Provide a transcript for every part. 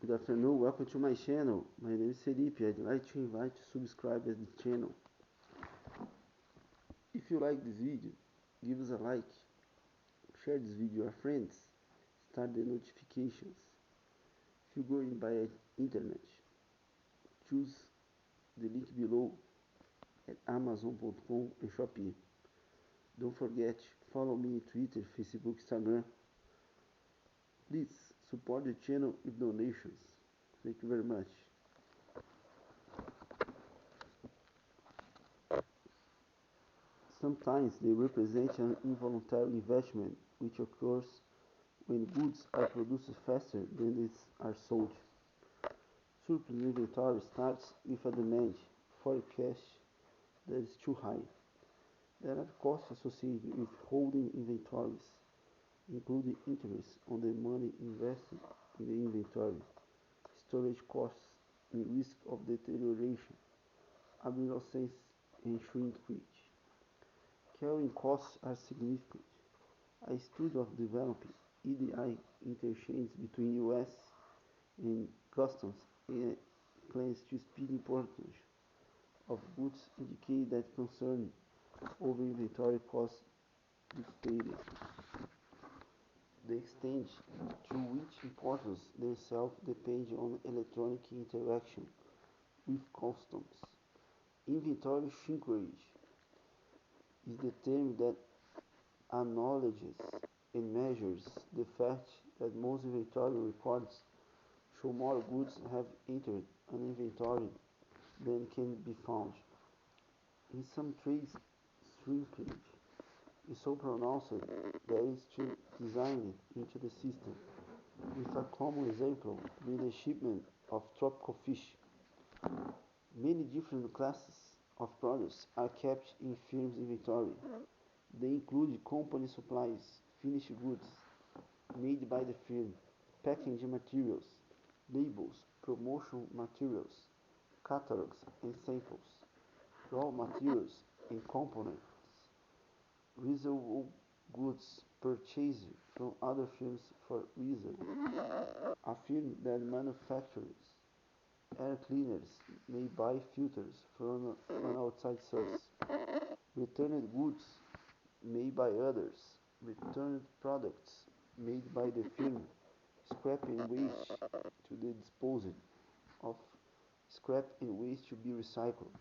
Good afternoon, welcome to my channel. My name is Felipe. I'd like to invite you to subscribe to the channel. If you like this video, give us a like, share this video with your friends, start the notifications. If you go in by internet, choose the link below at Amazon.com and Shopee. Don't forget, follow me on Twitter, Facebook, Instagram. Please support the channel with donations. Thank you very much. Sometimes they represent an involuntary investment which occurs when goods are produced faster than they are sold. Surplus inventory starts with a demand for cash that is too high. There are costs associated with holding inventories, including interest on the money invested in the inventory, storage costs, and risk of deterioration, obsolescence, and shrinkage. Carrying costs are significant. A study of developing EDI interchange between US and customs and plans to speed importance of goods indicate that concern over inventory costs dictated the extent to which importers themselves depend on electronic interaction with customs. Inventory shrinkage is the term that acknowledges and measures the fact that most inventory records show more goods have entered an inventory than can be found. In some trades, shrinkage is so pronounced that it is designed into the system, with a common example being the shipment of tropical fish. Many different classes of products are kept in firms' inventory. They include company supplies, finished goods made by the firm, packaging materials, labels, promotional materials, catalogs and samples, raw materials and components, residual goods purchased from other firms for resale. A firm that manufactures air cleaners may buy filters from an outside source. Returned goods made by others. Returned products made by the firm. Scrap and waste to the disposal of scrap and waste to be recycled.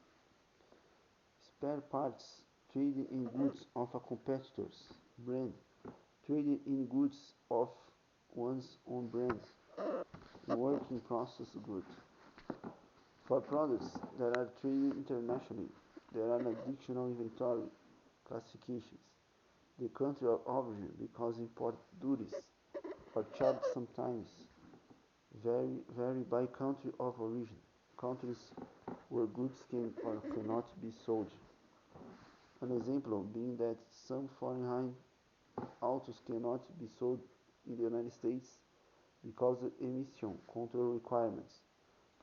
Spare parts traded in goods of a competitor's brand. Traded in goods of one's own brand. Work in process goods. For products that are traded internationally, there are additional inventory classifications. The country of origin, because import duties are charged sometimes vary by country of origin, countries where goods can or cannot be sold. An example being that some foreign autos cannot be sold in the United States because of emission control requirements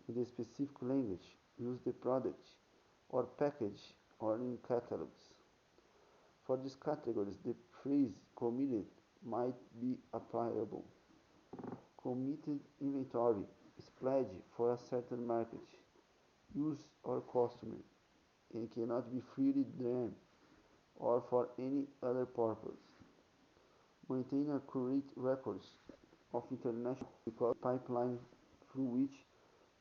in the specific language used the product or package or in catalogs. For these categories, the phrase committed might be applicable. Committed inventory is pledged for a certain market, use or customer, and cannot be freely drawn or for any other purpose. Maintain accurate records of international because pipeline through which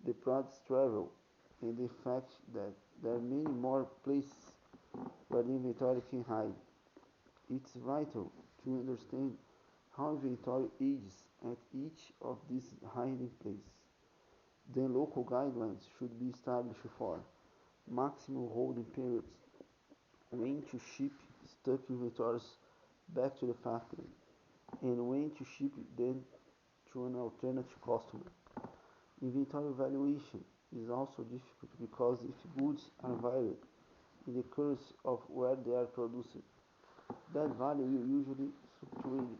the products travel and the fact that there are many more places where the inventory can hide. It's vital to understand how inventory ages at each of these hiding places. Then local guidelines should be established for maximum holding periods, when to ship stuck inventories back to the factory, and when to ship them to an alternative customer. Inventory valuation is also difficult because if goods are valued in the currency of where they are produced, that value will usually fluctuate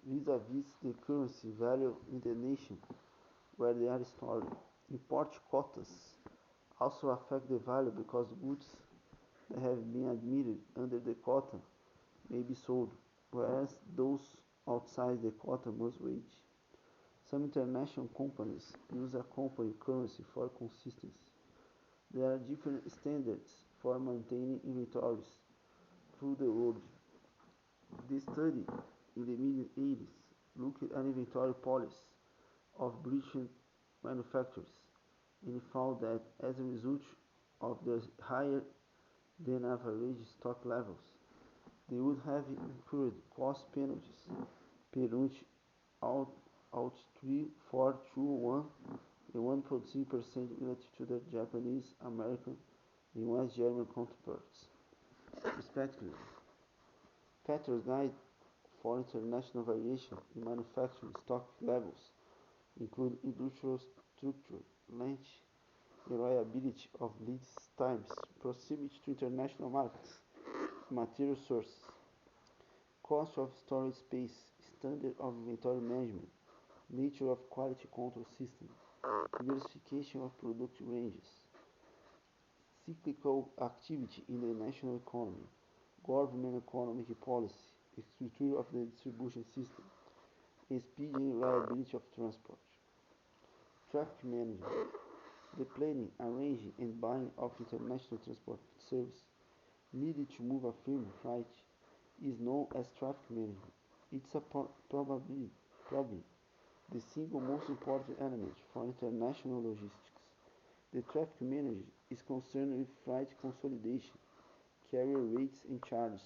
vis-a-vis the currency value in the nation where they are stored. Import quotas also affect the value because goods that have been admitted under the quota may be sold, whereas those outside the quota must wait. Some international companies use a company currency for consistency. There are different standards for maintaining inventories through the world. The study in the mid-80s looked at inventory policies of British manufacturers and found that as a result of their higher than average stock levels, they would have incurred cost penalties per unit out, out 3, 4, 2, 1 and 1.3% relative to their Japanese, American, and West German counterparts, respectively. Factors guide for international variation in manufacturing stock levels include industrial structure, length and reliability of lead times, proximity to international markets, material sources, cost of storage space, standard of inventory management, nature of quality control system, diversification of product ranges, cyclical activity in the national economy, government economic policy, structure of the distribution system, and speed and reliability of transport. Traffic management. The planning, arranging, and buying of international transport service needed to move a firm freight is known as traffic management. It's probably the single most important element for international logistics. The traffic manager is concerned with freight consolidation, carrier rates and charges,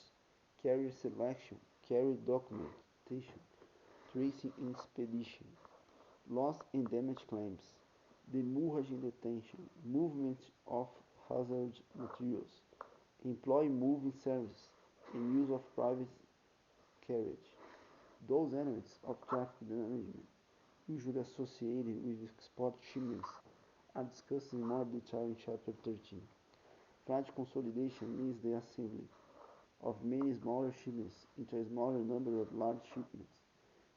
carrier selection, carrier documentation, tracing and expedition, loss and damage claims, demurrage and detention, movement of hazardous materials, employee moving service, and use of private carriage. Those elements of traffic management, usually associated with export shipments, are discussed in more detail in Chapter 13. Freight consolidation means the assembly of many smaller shipments into a smaller number of large shipments.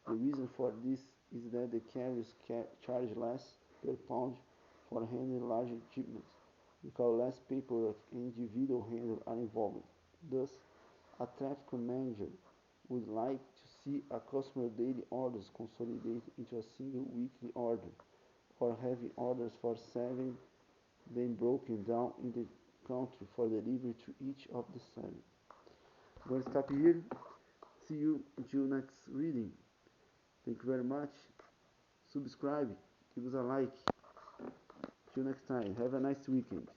The reason for this is that the carriers charge less per pound for handling larger shipments, because less paperwork and individual handling are involved. Thus, a traffic manager would like to see a customer's daily orders consolidated into a single weekly order, or having orders for 7 then broken down in the country for delivery to each of the 7. I'm going to stop here. See you until next reading. Thank you very much. Subscribe, give us a like. Till next time. Have a nice weekend.